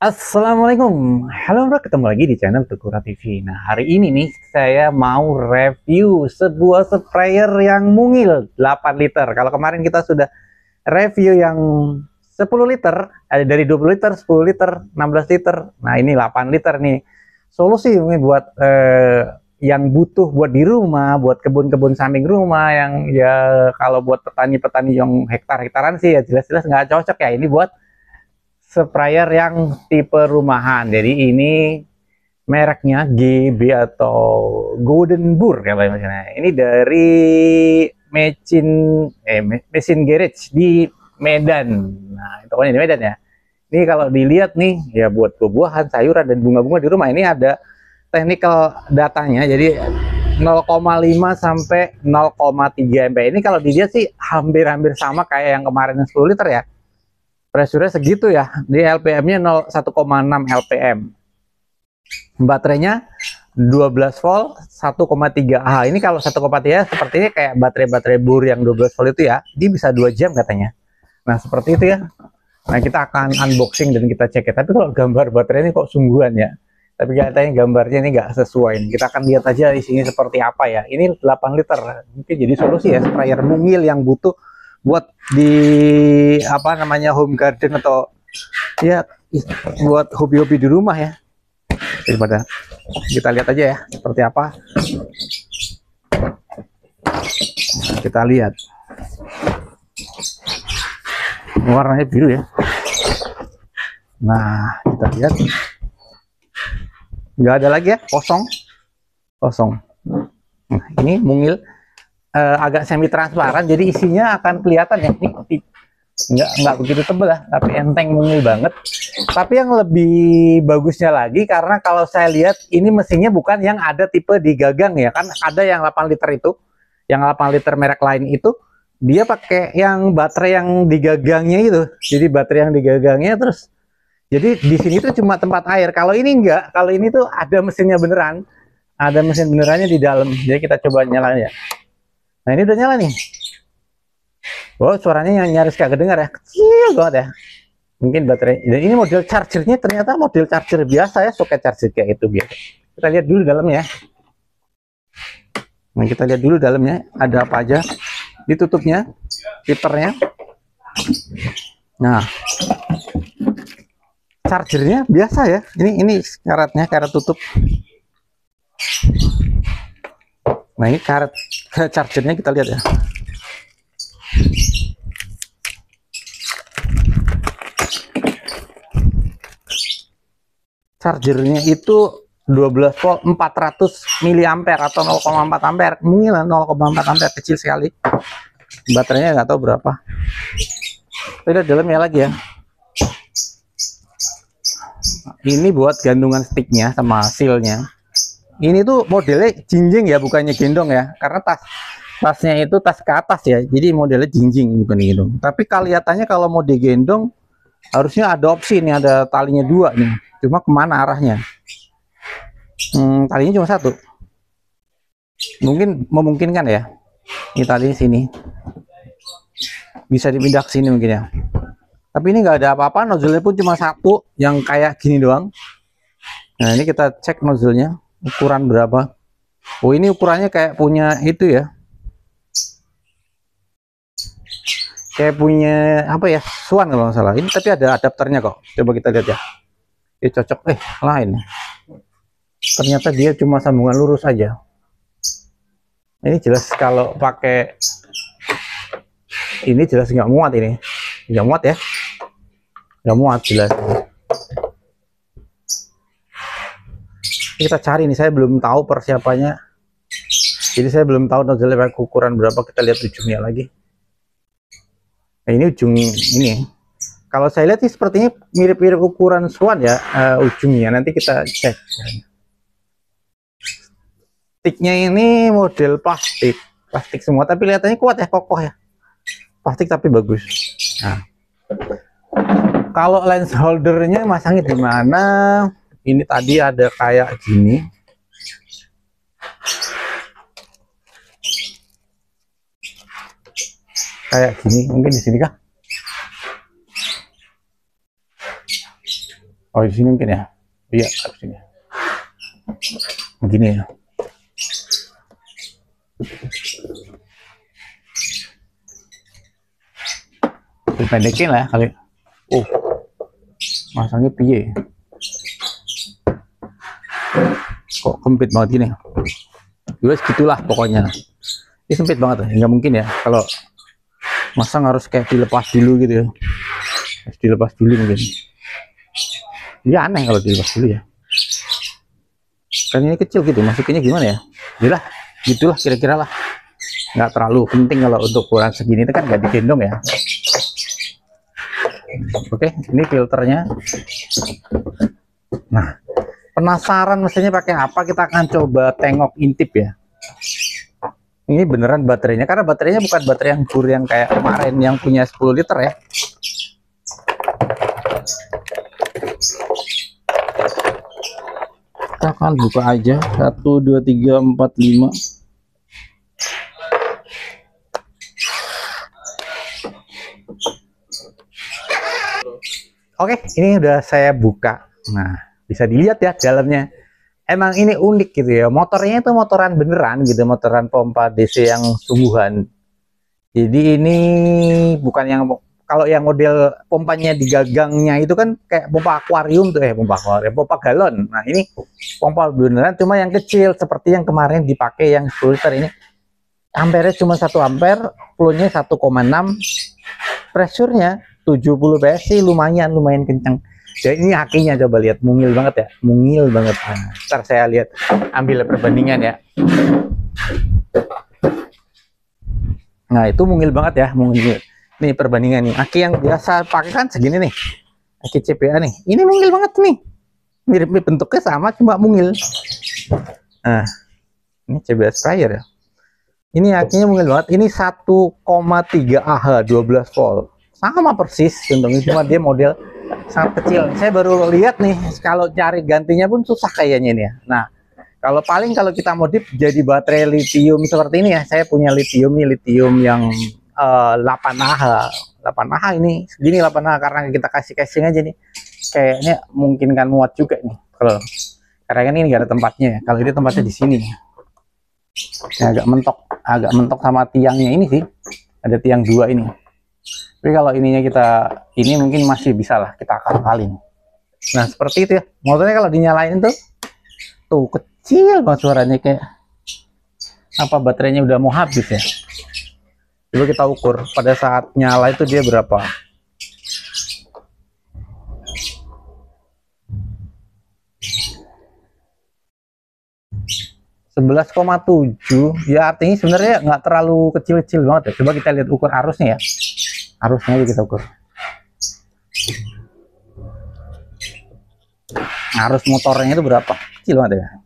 Assalamualaikum, halo bro, ketemu lagi di channel Tukura TV. Nah, hari ini nih saya mau review sebuah sprayer yang mungil 8 liter. Kalau kemarin kita sudah review yang 10 liter, ada dari 20 liter, 10 liter, 16 liter. Nah, ini 8 liter nih. Solusi ini buat yang butuh buat di rumah, buat kebun-kebun samping rumah, yang ya kalau buat petani-petani yang hektar-hektaran sih ya jelas-jelas nggak cocok ya. Ini buat sprayer yang tipe rumahan. Jadi ini mereknya GB atau Golden Burr ya misalnya. Ini dari mesin garage di Medan. Nah, itu kan di Medan ya. Ini kalau dilihat nih ya buat buah-buahan, sayuran dan bunga-bunga di rumah ini ada technical datanya. Jadi 0,5 sampai 0,3 ampere. Ini kalau dilihat sih hampir-hampir sama kayak yang kemarin yang 10 liter ya. Pressure segitu ya, di LPM-nya 1,6 LPM. Baterainya 12 volt 1,3 Ah. Ini kalau 1,3 sepertinya kayak baterai-baterai bur yang 12 volt itu ya. Dia bisa 2 jam katanya. Nah, seperti itu ya. Nah, kita akan unboxing dan kita cek ya. Tapi kalau gambar baterai ini kok sungguhan ya. Tapi katanya gambarnya ini nggak sesuai. Kita akan lihat aja di sini seperti apa ya. Ini 8 liter. Mungkin jadi solusi ya sprayer mungil yang butuh buat di apa namanya home garden atau ya buat hobi-hobi di rumah ya. Daripada kita lihat aja ya seperti apa. Nah, kita lihat warnanya biru ya. Nah, kita lihat nggak ada lagi ya, kosong. Nah, ini mungil agak semi transparan, jadi isinya akan kelihatan ya. Ini nggak begitu tebal lah, tapi enteng mungil banget. Tapi yang lebih bagusnya lagi, karena kalau saya lihat ini mesinnya bukan yang ada tipe digagang ya, kan ada yang 8 liter itu, yang 8 liter merek lain itu dia pakai yang baterai yang digagangnya itu. Jadi baterai yang digagangnya terus, jadi di sini tuh cuma tempat air. Kalau ini enggak, kalau ini tuh ada mesinnya beneran, ada mesin benerannya di dalam. Jadi kita coba nyalain ya. Nah, ini udah nyala nih. Wow, suaranya yang nyaris kagak dengar ya, kecil banget ya. Mungkin baterai. Dan ini model chargernya ternyata model charger biasa ya, soket charger kayak itu biasa. Kita lihat dulu dalamnya. Nah, kita lihat dulu dalamnya ada apa aja. Ditutupnya, filternya. Nah, chargernya biasa ya. Ini karet tutup. Nah, ini karet chargernya kita lihat ya. Chargernya itu 12 volt 400 mAh atau 0,4 ampere. Mungkin 0,4 ampere, kecil sekali. Baterainya nggak tahu berapa. Kita dalamnya lagi ya. Ini buat gantungan sticknya sama sealnya. Ini tuh modelnya jinjing ya, bukannya gendong ya, karena tasnya itu tas ke atas ya, jadi modelnya jinjing bukan gendong. Tapi kelihatannya kalau mau digendong harusnya ada opsi nih, ada talinya 2 nih, cuma kemana arahnya? Talinya cuma 1, mungkin memungkinkan ya. Ini tali sini bisa dipindah ke sini mungkin ya, tapi ini nggak ada apa-apa. Nozzle pun cuma 1 yang kayak gini doang. Nah, ini kita cek nozzle-nya ukuran berapa. Oh, ini ukurannya kayak punya itu ya, kayak punya apa ya, Swan kalau nggak salah. Ini tapi ada adapternya kok, coba kita lihat ya. Ini cocok lain, ternyata dia cuma sambungan lurus aja. Ini jelas kalau pakai ini jelas nggak muat, ini nggak muat ya, nggak muat jelas. Kita cari nih, saya belum tahu persiapannya, jadi saya belum tahu nozzle ukuran berapa. Kita lihat ujungnya lagi. Nah, ini ujung ini, kalau saya lihat sih sepertinya mirip-mirip ukuran Swan ya, ujungnya. Nanti kita cek. Sticknya ini model plastik semua, tapi kelihatannya kuat ya, kokoh ya, plastik tapi bagus. Nah, kalau lens holdernya masangnya di mana? Ini tadi ada kayak gini. Mungkin di sini kah? Oh, di sini mungkin ya. Iya, di sini. Begini ya. Dipendekin lah kali. Masangnya piye? Kok sempit banget gini? Udah segitulah pokoknya. Ini sempit banget, nggak mungkin ya kalau masang harus kayak dilepas dulu gitu ya. Harus dilepas dulu mungkin. Ya aneh kalau dilepas dulu ya. Kan ini kecil gitu, masukinnya gimana ya? Yalah, gitulah kira-kira lah. Nggak terlalu penting kalau untuk ukuran segini itu kan nggak digendong ya. Oke, ini filternya. Nah, penasaran mesinnya pakai apa? Kita akan coba tengok intip ya. Ini beneran baterainya, karena baterainya bukan baterai yang pur yang kayak kemarin yang punya 10 liter ya. Kita akan buka aja. 1, 2, 3, 4, 5. Oke, ini udah saya buka. Nah, bisa dilihat ya dalamnya. Emang ini unik gitu ya. Motornya itu motoran beneran gitu, motoran pompa DC yang sungguhan. Jadi ini bukan yang, kalau yang model pompanya di gagangnya itu kan kayak pompa akuarium tuh, pompa akuarium, pompa galon. Nah, ini pompa beneran cuma yang kecil seperti yang kemarin dipakai yang 10 liter ini. Ampere cuma 1 ampere, flownya 1,6, pressure-nya 70 PSI, lumayan kencang. Jadi ini akinya coba lihat, mungil banget ya, mungil banget. Nah, ntar saya lihat, ambil perbandingan ya. Nah, itu mungil banget ya, mungil. Nih perbandingan nih, aki yang biasa pakai kan segini nih, aki CPA nih, ini mungil banget nih, mirip bentuknya sama cuma mungil. Nah, ini CBA sprayer ya. Ini akinya mungil banget, ini 1,3 Ah 12 volt. Sama persis contohnya, cuma dia model sangat kecil. Saya baru lihat nih, kalau cari gantinya pun susah kayaknya ini ya. Nah, kalau kita modif jadi baterai lithium seperti ini ya, saya punya lithium nih, lithium yang 8Ah. 8Ah ini segini 8Ah, karena kita kasih casing aja nih, kayaknya mungkin kan muat juga nih. Kalau karena kan ini nggak ada tempatnya, kalau ini tempatnya di sini. Agak mentok sama tiangnya ini sih, ada tiang 2 ini. Tapi kalau ininya ini mungkin masih bisa lah kita akal-akalin. Nah, seperti itu ya. Motornya kalau dinyalain tuh kecil banget suaranya, kayak apa baterainya udah mau habis ya. Coba kita ukur pada saat nyala itu dia berapa. (11,7) ya, artinya sebenarnya nggak terlalu kecil-kecil banget ya. Coba kita lihat ukur arusnya ya. Arusnya aja kita ukur. Arus motornya itu berapa? Kecil banget ya.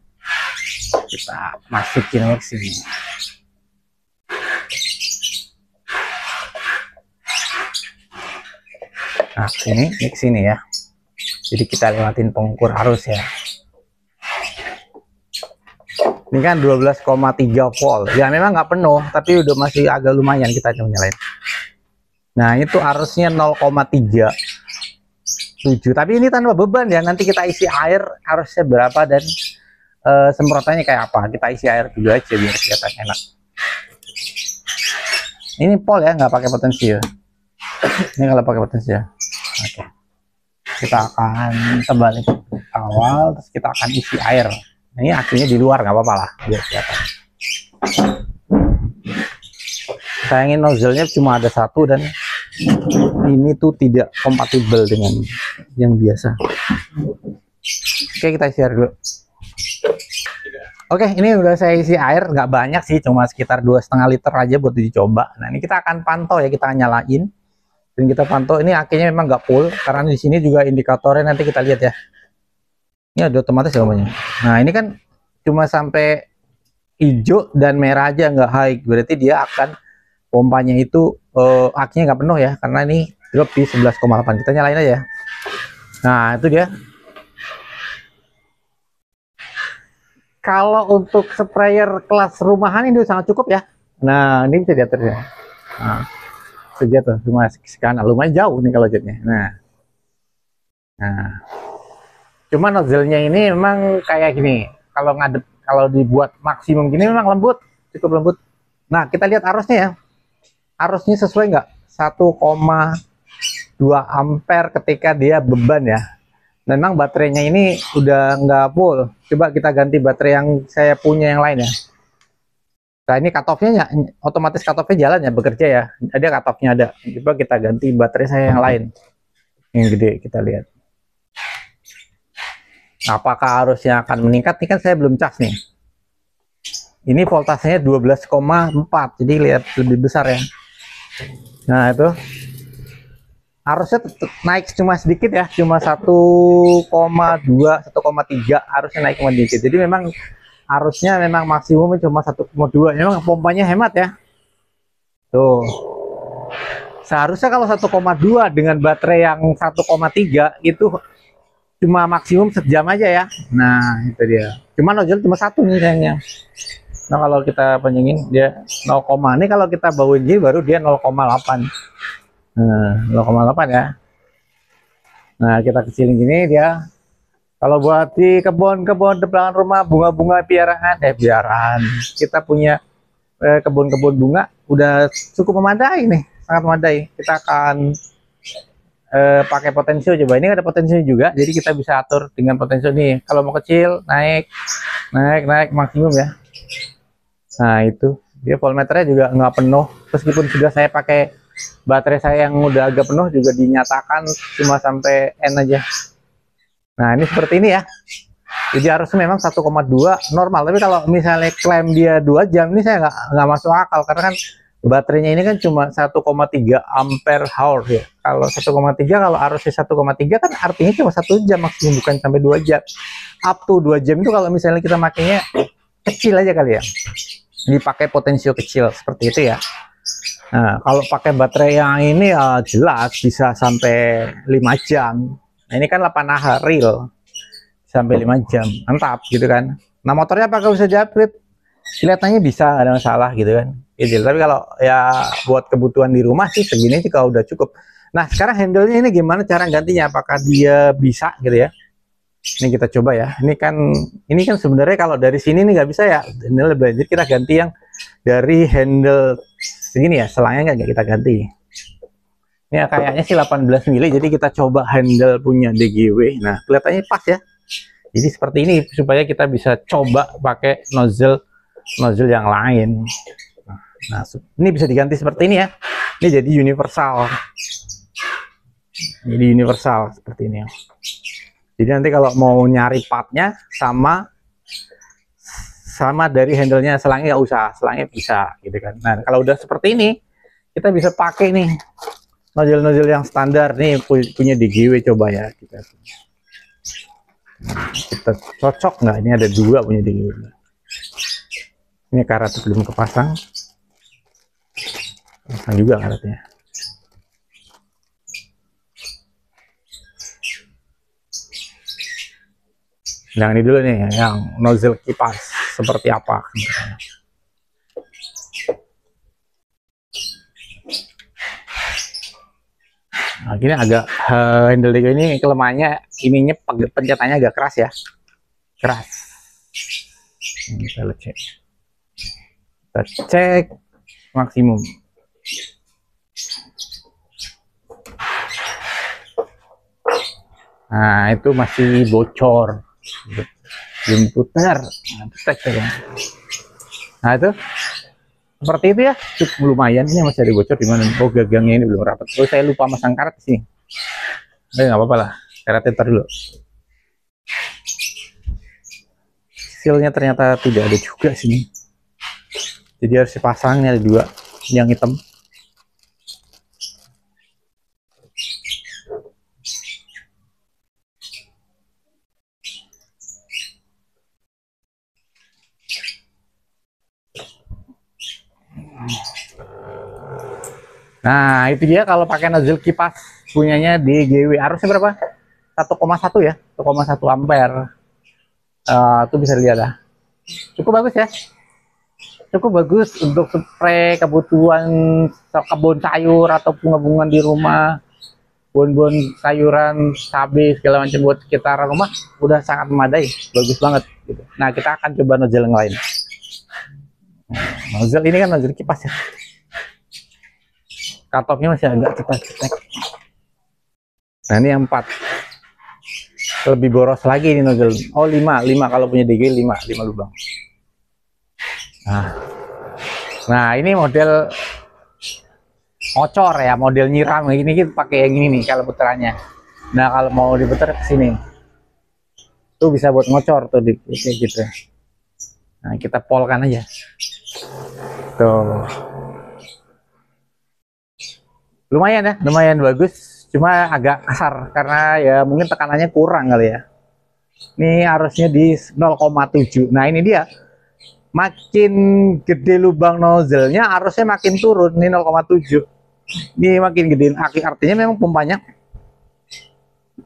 Kita masukin ke sini. Nah, ini ke sini ya. Jadi kita lewatin pengukur arus ya. Ini kan 12,3 volt. Ya memang nggak penuh, tapi udah masih agak lumayan kita nyalain. Nah, itu arusnya 0,37. Tapi ini tanpa beban ya. Nanti kita isi air arusnya berapa dan semprotannya kayak apa. Kita isi air dulu aja biar kelihatan enak. Ini pol ya, nggak pakai potensi ya. Ini kalau pakai potensi ya. Oke. Kita akan terbalik awal, terus kita akan isi air. Ini akhirnya di luar, nggak apa-apa lah biar kelihatan. Sayangin nozzle-nya cuma ada 1 dan ini tuh tidak kompatibel dengan yang biasa. Oke, kita isi air dulu. Oke, ini udah saya isi air, nggak banyak sih, cuma sekitar 2,5 liter aja buat dicoba. Nah, ini kita akan pantau ya, kita nyalain dan kita pantau. Ini akhirnya memang nggak full karena di sini juga indikatornya nanti kita lihat ya. Ini ada otomatis ya namanya. Nah, ini kan cuma sampai hijau dan merah aja, nggak high, berarti dia akan pompanya itu akinya nggak penuh ya, karena ini drop di 11,8. Kita nyalain aja. Nah, itu dia. Kalau untuk sprayer kelas rumahan ini sangat cukup ya. Nah, ini bisa diatur ya. Nah, saja tuh cuma sekarang lumayan jauh nih kalau jetnya. Nah, Cuma nozzle-nya ini memang kayak gini. Kalau ngadep, kalau dibuat maksimum gini memang lembut, cukup lembut. Nah, kita lihat arusnya ya. Arusnya sesuai nggak? 1,2 ampere ketika dia beban ya. Memang baterainya ini udah nggak full. Coba kita ganti baterai yang saya punya yang lain ya. Nah, ini cut off-nya otomatis cut off-nya jalan ya, bekerja ya. Ada cut off-nya ada. Coba kita ganti baterai saya yang lain. Yang gede, kita lihat. Apakah arusnya akan meningkat? Ini kan saya belum cas nih. Ini voltasenya 12,4. Jadi lihat lebih besar ya. Nah, itu arusnya naik cuma sedikit ya, cuma 1,2, 1,3 arusnya naik cuma sedikit. Jadi memang arusnya memang maksimum cuma 1,2. Memang pompanya hemat ya. Tuh. Seharusnya kalau 1,2 dengan baterai yang 1,3 itu cuma maksimum sejam aja ya. Nah, itu dia. Cuma nozzle cuma satu nih sayangnya. Nah, kalau kita panjangin dia 0, ini kalau kita bauin gini baru dia 0,8. Nah, 0,8 ya. Nah, kita kecilin gini dia. Kalau buat di kebun-kebun depan rumah, bunga-bunga piaraan, kita punya kebun-kebun bunga udah cukup memadai nih, sangat memadai. Kita akan pakai potensio coba. Ini ada potensio juga, jadi kita bisa atur dengan potensio nih. Kalau mau kecil, naik maksimum ya. Nah, itu dia voltmeternya juga nggak penuh, meskipun sudah saya pakai baterai saya yang udah agak penuh juga dinyatakan cuma sampai N aja. Nah, ini seperti ini ya. Jadi harusnya memang 1,2 normal, tapi kalau misalnya klaim dia 2 jam ini saya nggak masuk akal, karena kan baterainya ini kan cuma 1,3 ampere hour ya. Kalau 1,3, kalau arusnya 1,3 kan artinya cuma 1 jam maksimum, bukan sampai 2 jam. Up to 2 jam itu kalau misalnya kita makainya kecil aja kali ya, dipakai potensio kecil seperti itu ya. Nah, kalau pakai baterai yang ini ya jelas bisa sampai 5 jam. Nah, ini kan 8Ah real sampai 5 jam, mantap gitu kan. Nah, motornya apakah bisa jepit? Kelihatannya bisa, ada masalah gitu kan. Gitu. Tapi kalau ya buat kebutuhan di rumah sih segini sih kalau udah cukup. Nah, sekarang handle-nya ini gimana cara gantinya? Apakah dia bisa gitu ya? Ini kita coba ya. Ini kan sebenarnya kalau dari sini nih nggak bisa ya. Ini jadi kita ganti yang dari handle segini ya, selangnya nggak kita ganti. Ini kayaknya sih 18 mili, jadi kita coba handle punya DGW. Nah, kelihatannya pas ya. Jadi seperti ini supaya kita bisa coba pakai nozzle yang lain. Nah, ini bisa diganti seperti ini ya. Ini jadi universal. Jadi universal seperti ini ya. Jadi nanti kalau mau nyari partnya sama dari handle-nya, selangnya nggak usah, selangnya bisa gitu kan. Nah, kalau udah seperti ini kita bisa pakai nih nozzle yang standar nih punya DGW, coba ya kita cocok nggak. Ini ada 2 punya DGW. Ini karet belum kepasang, pasang juga karetnya. Yang ini dulu nih, yang nozzle kipas seperti apa. Nah, gini agak handle ini kelemahannya, ininya pencetannya agak keras ya, keras. Ini kita cek maksimum. Nah, itu masih bocor, belum putar. Nah, itu seperti itu ya, cukup lumayan. Ini masih ada bocor di mana? Oh, gagangnya ini belum rapat. Oh, saya lupa masang karet sih. Nggak apa-apa lah, karetnya tar dulu. Sealnya ternyata tidak ada juga sini, jadi harus dipasang. Ini ada 2 yang hitam. Nah, itu dia kalau pakai nozzle kipas punyanya DGW. Arusnya berapa? 1,1 ya, 1,1 ampere. Itu bisa dilihat lah. Cukup bagus ya. Cukup bagus untuk spray kebutuhan kebun sayur atau bunga-bunga di rumah. Bon-bon sayuran, cabai segala macam buat sekitar rumah udah sangat memadai, bagus banget gitu. Nah, kita akan coba nozzle yang lain. Nozzle ini kan nozzle kipas ya. Katopnya masih agak cetek-cetek. Nah, ini yang 4. Lebih boros lagi ini nozzle. Oh, 5 kalau punya DG 5 lubang. Nah, ini model ngocor ya, model nyiram ini kita pakai yang ini nih kalau puterannya. Nah, kalau mau diputer ke sini tuh bisa buat ngocor tuh kayak gitu. Nah, kita polkan aja tuh, lumayan ya, lumayan bagus, cuma agak kasar karena ya mungkin tekanannya kurang kali ya. Ini harusnya di 0,7. Nah, ini dia, makin gede lubang nozzle-nya harusnya makin turun. Ini 0,7, ini makin gede, artinya memang pompanya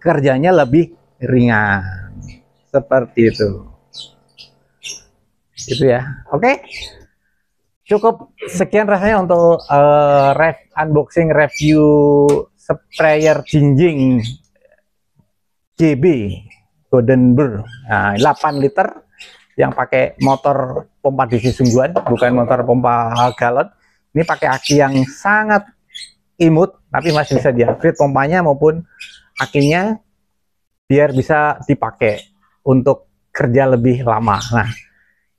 kerjanya lebih ringan seperti itu ya. Oke, cukup sekian rasanya untuk unboxing review sprayer jinjing JB Golden Burr. Nah, 8 liter yang pakai motor pompa DC sungguhan, bukan motor pompa galon. Ini pakai aki yang sangat imut, tapi masih bisa di-upgrade pompanya maupun akinya biar bisa dipakai untuk kerja lebih lama. Nah,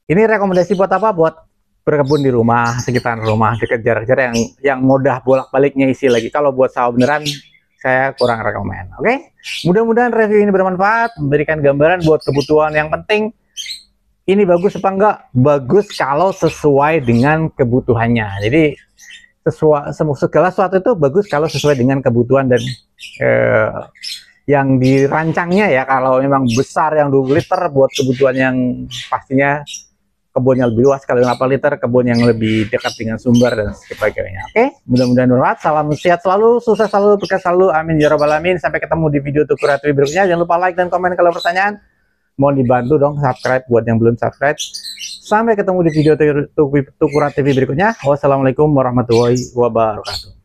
ini rekomendasi buat apa? Buat berkebun di rumah, sekitar rumah, dekat jarak-jarak yang mudah bolak-baliknya isi lagi. Kalau buat sawah beneran, saya kurang rekomend. Oke, mudah-mudahan review ini bermanfaat, memberikan gambaran buat kebutuhan yang penting. Ini bagus apa enggak? Bagus kalau sesuai dengan kebutuhannya. Jadi segala sesuatu itu bagus kalau sesuai dengan kebutuhan dan yang dirancangnya ya. Kalau memang besar yang 20 liter buat kebutuhan yang pastinya kebunnya lebih luas, kalau 8 liter kebun yang lebih dekat dengan sumber dan sebagainya. Oke, mudah-mudahan bermanfaat. Salam sehat selalu, sukses selalu, berkah selalu, amin ya rabbal alamin. Sampai ketemu di video tukur hati berikutnya. Jangan lupa like dan komen kalau pertanyaan. Mohon dibantu dong subscribe buat yang belum subscribe. Sampai ketemu di video tukur TV berikutnya. Wassalamualaikum warahmatullahi wabarakatuh.